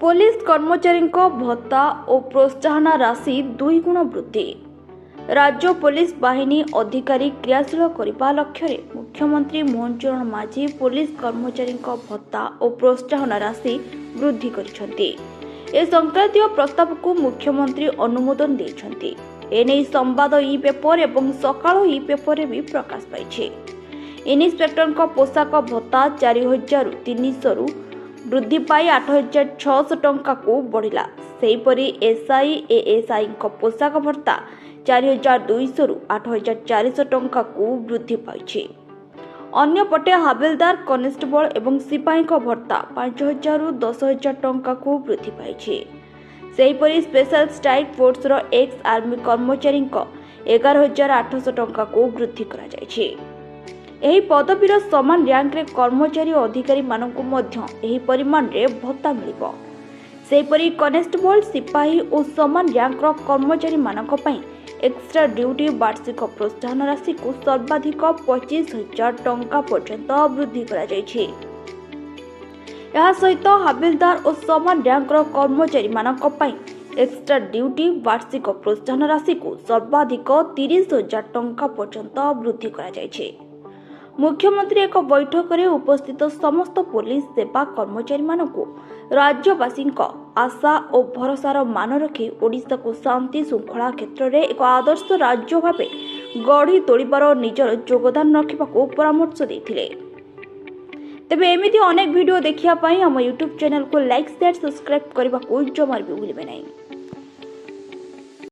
Police कर्मचारी भत्ता और प्रोत्साहन राशि 2 गुण वृद्धि। राज्य पुलिस बाहिनी अधिकारी क्रियाशील करने लक्ष्य मुख्यमंत्री मोहन चरण माझी पुलिस कर्मचारी भत्ता और प्रोत्साहन राशि वृद्धि करिसेंति। ए संक्रांतीय प्रस्ताव को मुख्यमंत्री अनुमोदन देइछंति। एने संवाद ई पेपर एवं सकाळ ई पेपर भी प्रकाश पाइछे। इन्स्पेक्टर पोशाक भत्ता 4,300 रु वृद्धि पाई 8,600 टंका को बढ़िला। सेहीपरि एसआई एएसआई पोशाक भत्ता 4,200 रु 8,400 टंका को वृद्धि पाई। अन्यपटे हाबिलदार कनेस्टेबल एवं सिपाही भत्ता 5,000 रु 10,000 टंका को वृद्धि पाई। सेहीपरि स्पेशल स्ट्राइक फोर्स रो एक्स आर्मी कर्मचारी 11,800 टंका को वृद्धि करा जायछि। एही पदवीर समान रैंक रे कर्मचारी और अधिकारी मानकु मध्य एही परिमाण रे भत्ता मिलिबो। सेहीपरि कनेस्टेबल सिपाही और समान रैंक रो कर्मचारी मानक पई एक्स्ट्रा ड्यूटी वार्षिक प्रोत्साहन राशि को सर्वाधिक 25,000 टंका पर्यंत वृद्धि करा जायछि। यह सहित हाबिलदार और समान रैंक रो कर्मचारी मानक पई एक्स्ट्रा ड्यूटी वार्षिक प्रोत्साहन राशि को सर्वाधिक 30,000 टंका पर्यंत वृद्धि करा जायछि। मुख्यमंत्री एक बैठक में उपस्थित समस्त पुलिस सेवा कर्मचारी मानकु राज्यवासी आशा और भरोसार मान रखी ओडिशा को शांति श्रृंखला क्षेत्र में एक आदर्श राज्य भाव गढ़ी तोड़बार निजर योगदान रखा परामर्श देते। तेबे एमिति अनेक वीडियो देखिया पाई हम यूट्यूब चैनल को लाइक शेयर सब्सक्राइब करने को जमार भी भूलिबे नहीं।